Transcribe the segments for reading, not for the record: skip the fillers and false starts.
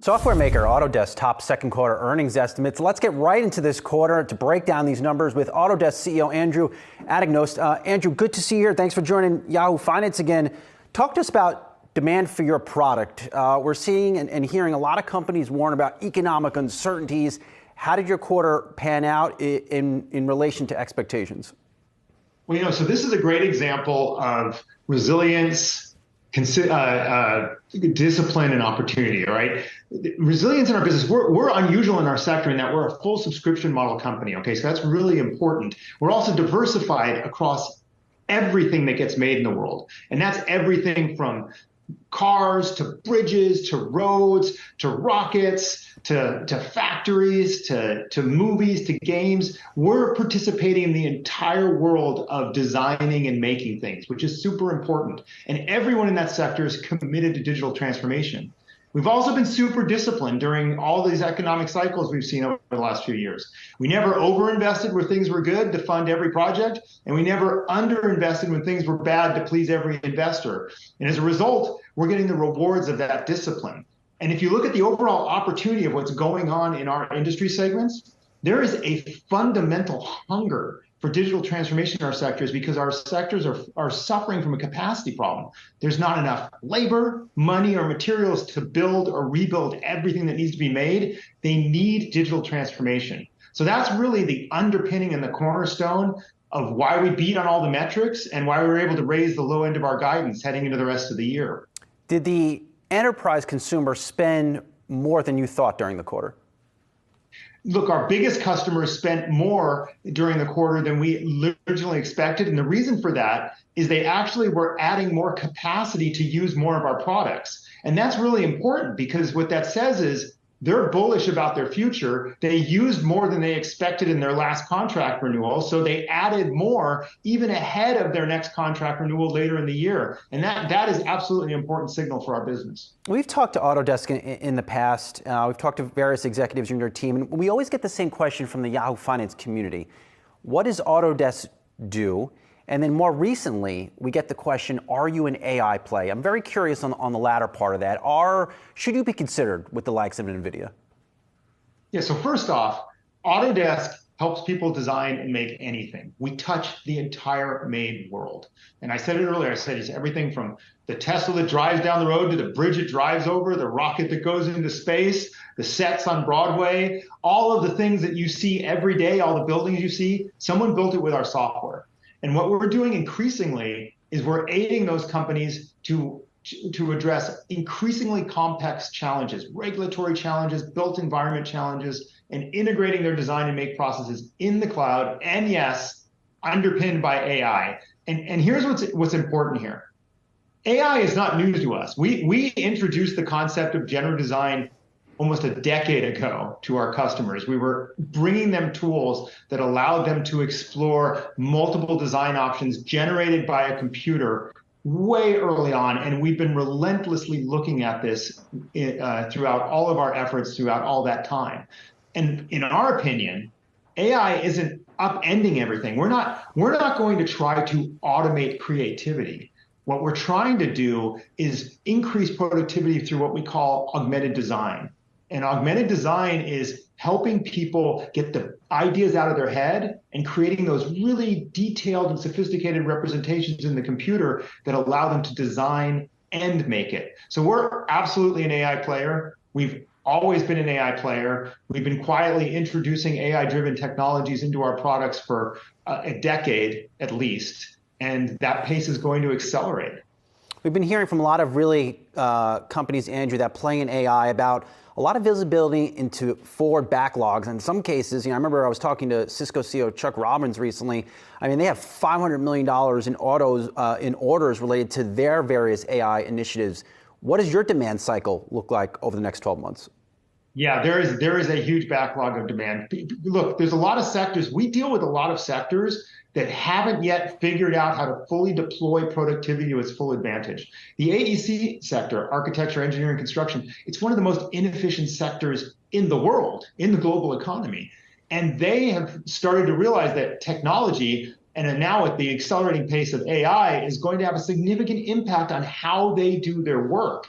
Software maker Autodesk topped second quarter earnings estimates. Let's get right into this quarter to break down these numbers with Autodesk CEO Andrew Anagnost. Andrew, good to see you here. Thanks for joining Yahoo Finance again. Talk to us about demand for your product. We're seeing and hearing a lot of companies warn about economic uncertainties. How did your quarter pan out in relation to expectations? Well, so this is a great example of resilience, discipline, and opportunity, right? Resilience in our business, we're unusual in our sector in that we're a full subscription model company, okay? So that's really important. We're also diversified across everything that gets made in the world. And that's everything from cars to bridges to roads to rockets to factories to movies to games. We're participating in the entire world of designing and making things, which is super important. And everyone in that sector is committed to digital transformation. We've also been super disciplined during all these economic cycles we've seen over the last few years. We never overinvested where things were good to fund every project, and we never underinvested when things were bad to please every investor. And as a result, we're getting the rewards of that discipline. And if you look at the overall opportunity of what's going on in our industry segments, there is a fundamental hunger for digital transformation in our sectors because our sectors are suffering from a capacity problem. There's not enough labor, money, or materials to build or rebuild everything that needs to be made. They need digital transformation. So that's really the underpinning and the cornerstone of why we beat on all the metrics and why we were able to raise the low end of our guidance heading into the rest of the year. Did the enterprise consumer spend more than you thought during the quarter? Look, our biggest customers spent more during the quarter than we originally expected. And the reason for that is they actually were adding more capacity to use more of our products. And that's really important because what that says is they're bullish about their future. They used more than they expected in their last contract renewal. So they added more even ahead of their next contract renewal later in the year. And that is absolutely an important signal for our business. We've talked to Autodesk in the past. We've talked to various executives in your team. And we always get the same question from the Yahoo Finance community. What does Autodesk do? And then more recently, we get the question, are you an AI play? I'm very curious on the latter part of that. Should you be considered with the likes of NVIDIA? Yeah, so first off, Autodesk helps people design and make anything. We touch the entire made world. And I said it earlier, I said it's everything from the Tesla that drives down the road to the bridge it drives over, the rocket that goes into space, the sets on Broadway, all of the things that you see every day, all the buildings you see, someone built it with our software. And what we're doing increasingly is we're aiding those companies to address increasingly complex challenges, regulatory challenges, built environment challenges, and integrating their design and make processes in the cloud, and yes, underpinned by AI. And here's what's important here. AI is not new to us. We introduced the concept of generative design almost a decade ago to our customers. We were bringing them tools that allowed them to explore multiple design options generated by a computer way early on. And we've been relentlessly looking at this throughout all of our efforts throughout all that time. And in our opinion, AI isn't upending everything. We're not going to try to automate creativity. What we're trying to do is increase productivity through what we call augmented design. And augmented design is helping people get the ideas out of their head and creating those really detailed and sophisticated representations in the computer that allow them to design and make it. So we're absolutely an AI player. We've always been an AI player. We've been quietly introducing AI-driven technologies into our products for a decade at least, and that pace is going to accelerate. We've been hearing from a lot of really companies, Andrew, that play in AI about a lot of visibility into forward backlogs. In some cases, I remember I was talking to Cisco CEO Chuck Robbins recently. I mean, they have $500 million in orders related to their various AI initiatives. What does your demand cycle look like over the next 12 months? Yeah, there is a huge backlog of demand. Look, there's a lot of sectors. We deal with a lot of sectors that haven't yet figured out how to fully deploy productivity to its full advantage. The AEC sector, architecture, engineering, construction, it's one of the most inefficient sectors in the world, in the global economy. And they have started to realize that technology, and now at the accelerating pace of AI, is going to have a significant impact on how they do their work.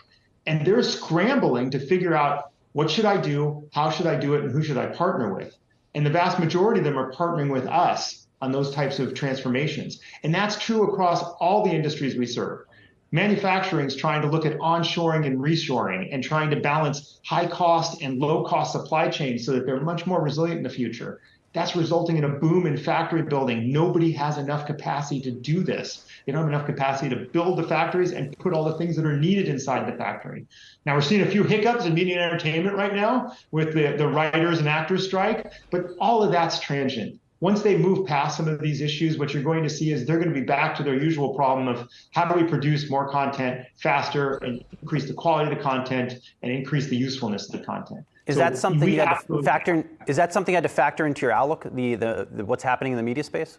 And they're scrambling to figure out what should I do? How should I do it? And who should I partner with? And the vast majority of them are partnering with us on those types of transformations. And that's true across all the industries we serve. Manufacturing is trying to look at onshoring and reshoring and trying to balance high cost and low cost supply chains so that they're much more resilient in the future. That's resulting in a boom in factory building. Nobody has enough capacity to do this. They don't have enough capacity to build the factories and put all the things that are needed inside the factory. Now, we're seeing a few hiccups in media and entertainment right now with the writers and actors strike, but all of that's transient. Once they move past some of these issues, what you're going to see is they're going to be back to their usual problem of how do we produce more content faster and increase the quality of the content and increase the usefulness of the content. Is that something you had to factor in? Is that something you had to factor into your outlook? The what's happening in the media space?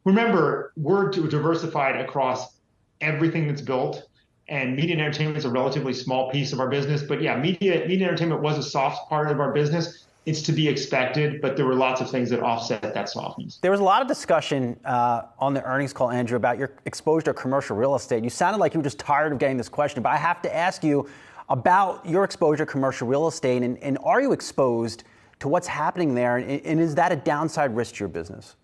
Remember, we're diversified across everything that's built, and media and entertainment is a relatively small piece of our business. But yeah, media and entertainment was a soft part of our business. It's to be expected, but there were lots of things that offset that softness. There was a lot of discussion on the earnings call, Andrew, about your exposure to commercial real estate. You sounded like you were just tired of getting this question, but I have to ask you about your exposure to commercial real estate, and are you exposed to what's happening there, and is that a downside risk to your business?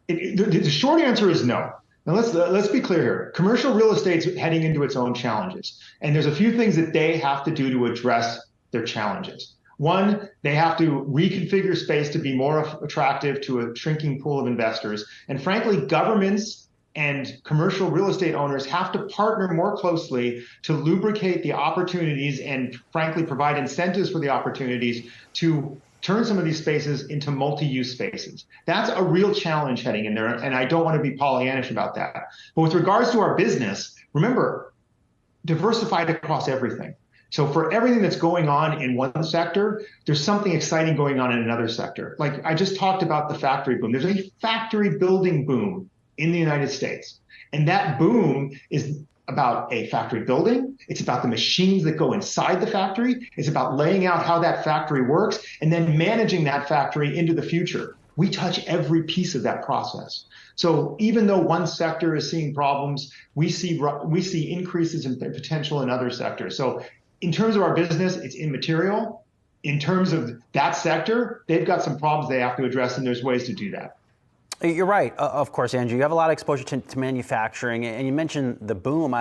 The short answer is no. Now let's be clear here. Commercial real estate's heading into its own challenges, and there's a few things that they have to do to address their challenges. One, they have to reconfigure space to be more attractive to a shrinking pool of investors. And frankly, governments and commercial real estate owners have to partner more closely to lubricate the opportunities and frankly provide incentives for the opportunities to turn some of these spaces into multi-use spaces. That's a real challenge heading in there, and I don't want to be Pollyannish about that. But with regards to our business, remember, diversified across everything. So for everything that's going on in one sector, there's something exciting going on in another sector. Like I just talked about the factory boom. There's a factory building boom in the United States. And that boom is about a factory building. It's about the machines that go inside the factory. It's about laying out how that factory works and then managing that factory into the future. We touch every piece of that process. So even though one sector is seeing problems, we see increases in potential in other sectors. So in terms of our business, it's immaterial. In terms of that sector, they've got some problems they have to address, and there's ways to do that. You're right, of course, Andrew. You have a lot of exposure to manufacturing, and you mentioned the boom.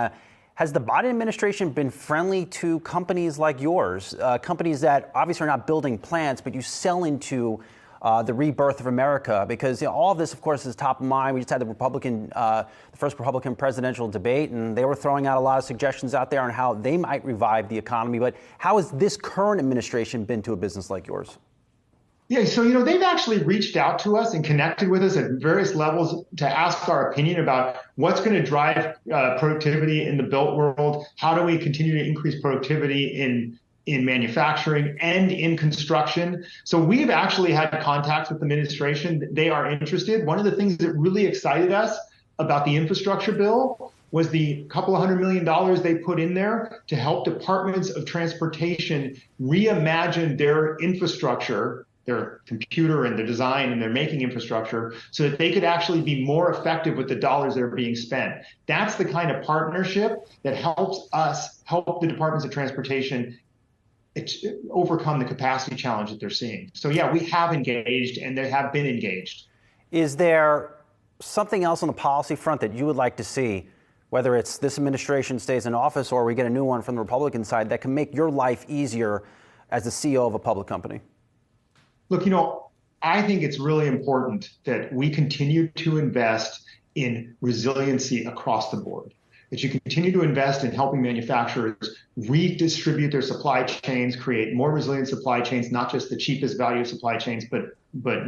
Has the Biden administration been friendly to companies like yours, companies that obviously are not building plants, but you sell into the rebirth of America? Because all of this, of course, is top of mind. We just had the first Republican presidential debate, and they were throwing out a lot of suggestions out there on how they might revive the economy. But how has this current administration been to a business like yours? Yeah, so they've actually reached out to us and connected with us at various levels to ask our opinion about what's going to drive productivity in the built world. How do we continue to increase productivity in manufacturing and in construction? So we've actually had contacts with the administration. They are interested. One of the things that really excited us about the infrastructure bill was the couple of $100 million they put in there to help departments of transportation reimagine their infrastructure, their computer and their design and their making infrastructure, so that they could actually be more effective with the dollars that are being spent. That's the kind of partnership that helps us help the departments of transportation overcome the capacity challenge that they're seeing. So yeah, we have engaged and they have been engaged. Is there something else on the policy front that you would like to see, whether it's this administration stays in office or we get a new one from the Republican side, that can make your life easier as the CEO of a public company? Look, I think it's really important that we continue to invest in resiliency across the board, that you continue to invest in helping manufacturers redistribute their supply chains, create more resilient supply chains, not just the cheapest value supply chains, but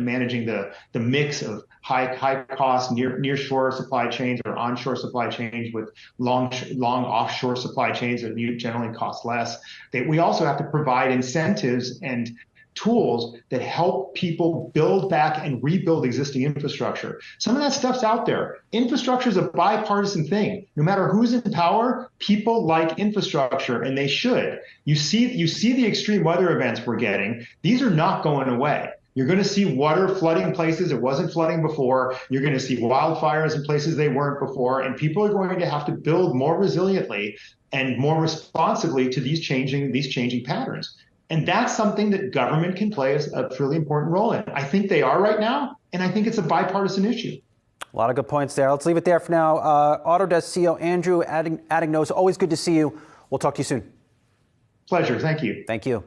managing the mix of high cost near shore supply chains or onshore supply chains with long offshore supply chains that generally cost less. We also have to provide incentives and tools that help people build back and rebuild existing infrastructure. Some of that stuff's out there. Infrastructure is a bipartisan thing. No matter who's in power, people like infrastructure, and they should. You see the extreme weather events we're getting. These are not going away. You're going to see water flooding places it wasn't flooding before. You're going to see wildfires in places they weren't before, and people are going to have to build more resiliently and more responsibly to these changing patterns. And that's something that government can play a really important role in. I think they are right now, and I think it's a bipartisan issue. A lot of good points there. Let's leave it there for now. Autodesk CEO Andrew Adagnos, always good to see you. We'll talk to you soon. Pleasure. Thank you. Thank you.